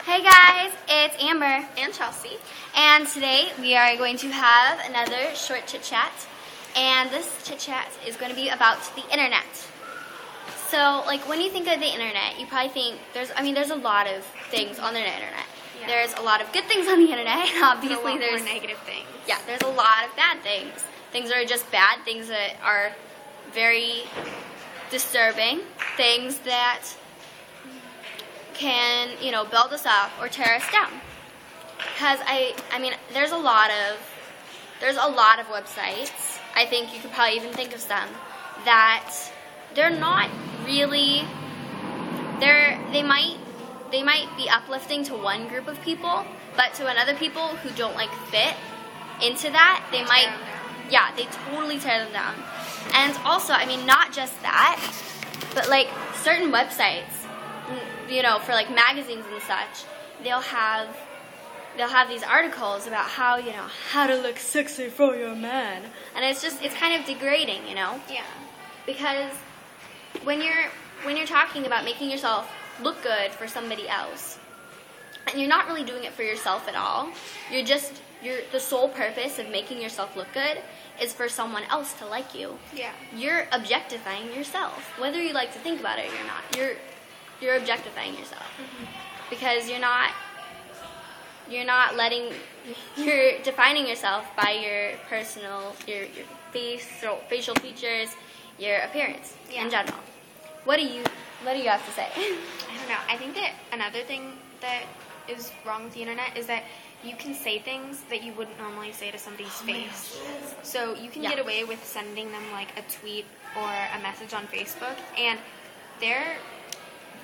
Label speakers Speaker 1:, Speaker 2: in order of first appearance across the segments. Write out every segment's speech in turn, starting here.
Speaker 1: Hey guys, it's Amber
Speaker 2: And Chelsea.
Speaker 1: and today we are going to have another short chit chat, and this chit chat is going to be about the internet. So like when you think of the internet, you probably think there's a lot of things on the internet.
Speaker 2: Yeah.
Speaker 1: There's a lot of good things on the internet, and obviously
Speaker 2: There's
Speaker 1: there's
Speaker 2: more negative things.
Speaker 1: Yeah, there's a lot of bad things. Things that are just bad, things that are very disturbing, things that can, build us up or tear us down. Because I mean, there's a lot of websites. I think you could probably even think of some that they're not really they might be uplifting to one group of people, but to another people who don't fit into that, they totally tear them down. And also, I mean, not just that, but certain websites, for magazines and such, they'll have these articles about how to look sexy for your man, and it's kind of degrading,
Speaker 2: Yeah.
Speaker 1: because when you're talking about making yourself look good for somebody else, and you're not really doing it for yourself at all, the sole purpose of making yourself look good is for someone else to like you.
Speaker 2: Yeah.
Speaker 1: You're objectifying yourself, whether you like to think about it or not. You're objectifying yourself, because you're defining yourself by your personal, your facial features, your appearance in general. What do you have to say?
Speaker 2: I don't know. I think that another thing that is wrong with the internet is that you can say things that you wouldn't normally say to somebody's face. So you can get away with sending them a tweet or a message on Facebook, and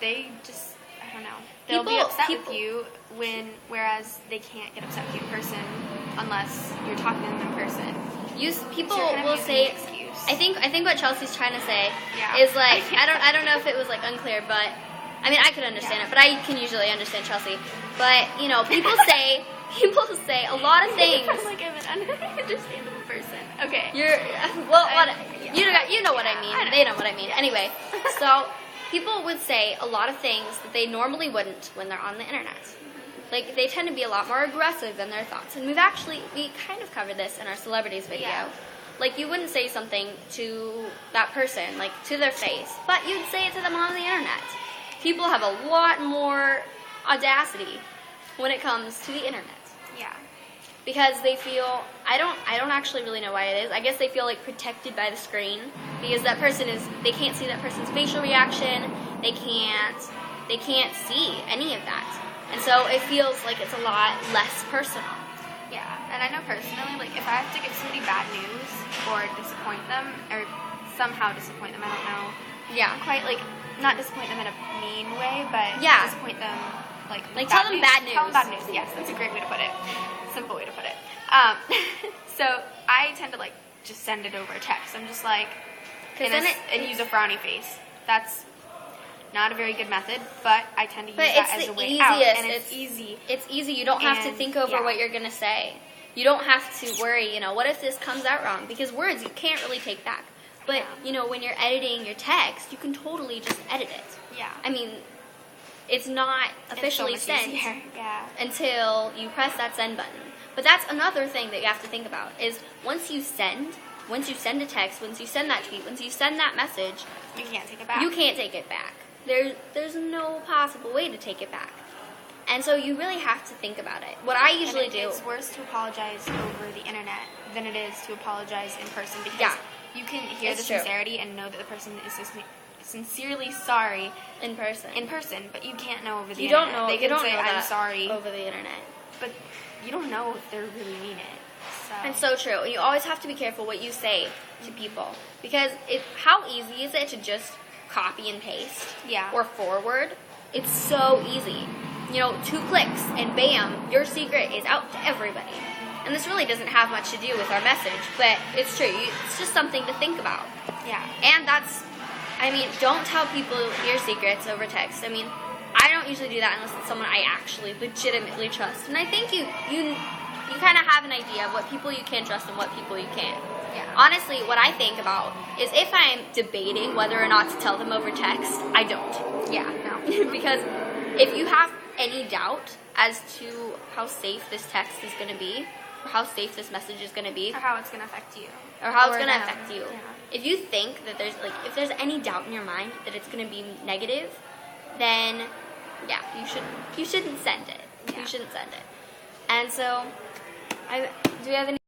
Speaker 2: they just, I don't know. They'll be upset with you whereas they can't get upset with you in person unless you're talking to them in person.
Speaker 1: People
Speaker 2: so
Speaker 1: will say.
Speaker 2: Excuse.
Speaker 1: I think what Chelsea's trying to say is I don't know if it was unclear, but I mean I could understand it, but I can usually understand Chelsea. But people say a lot of things.
Speaker 2: I'm an understandable person. Okay.
Speaker 1: You know what I mean. They know what I mean. Anyway, so people would say a lot of things that they normally wouldn't when they're on the internet. They tend to be a lot more aggressive in their thoughts, and we kind of covered this in our celebrities video.
Speaker 2: Yeah.
Speaker 1: You wouldn't say something to that person, to their face, but you'd say it to them on the internet. People have a lot more audacity when it comes to the internet.
Speaker 2: Yeah.
Speaker 1: Because they feel, I don't actually really know why it is. I guess they feel protected by the screen, because they can't see that person's facial reaction. They can't see any of that. And so it feels like it's a lot less personal.
Speaker 2: Yeah, and I know personally, if I have to give somebody bad news or disappoint them, or somehow disappoint them, I don't know.
Speaker 1: Yeah.
Speaker 2: Quite, not disappoint them in a mean way, but disappoint them,
Speaker 1: tell them bad news.
Speaker 2: Tell them bad news, yes, that's a great way to put it. Simple way to put it. So I tend to, just send it over a text. I'm just and use a frowny face. That's not a very good method, but I tend to use that as a way out, and it's easy.
Speaker 1: It's easy. You don't have to think over what you're going to say. You don't have to worry, what if this comes out wrong? Because words you can't really take back. But, when you're editing your text, you can totally just edit it.
Speaker 2: Yeah.
Speaker 1: I mean, it's not officially sent until you press that send button. But that's another thing that you have to think about, is once you send a text, once you send that tweet, once you send that message,
Speaker 2: you can't take it back.
Speaker 1: You can't take it back. There's no possible way to take it back. And so you really have to think about it. What I usually do...
Speaker 2: It's worse to apologize over the internet than it is to apologize in person, because you can hear the sincerity and know that the person is sincerely sorry
Speaker 1: in person,
Speaker 2: but you can't know over the
Speaker 1: internet.
Speaker 2: You don't know. They can say,
Speaker 1: I'm
Speaker 2: sorry
Speaker 1: over the internet.
Speaker 2: But you don't know if they really mean it. So.
Speaker 1: And so true. You always have to be careful what you say to people, because how easy is it to just copy and paste or forward? It's so easy. 2 clicks and bam, your secret is out to everybody. And this really doesn't have much to do with our message, but it's true. It's just something to think about.
Speaker 2: Yeah.
Speaker 1: And don't tell people your secrets over text. I don't usually do that unless it's someone I actually legitimately trust. And I think you kind of have an idea of what people you can trust and what people you can't.
Speaker 2: Yeah.
Speaker 1: Honestly, what I think about is if I'm debating whether or not to tell them over text, I don't.
Speaker 2: Yeah, no.
Speaker 1: Because if you have any doubt as to how safe this text is going to be, or how safe this message is going to be,
Speaker 2: Or how it's going to affect you.
Speaker 1: or how it's going to affect you.
Speaker 2: Yeah.
Speaker 1: If you think that if there's any doubt in your mind that it's going to be negative, then yeah, you shouldn't send it.
Speaker 2: Yeah.
Speaker 1: You shouldn't send it. And so, do we have any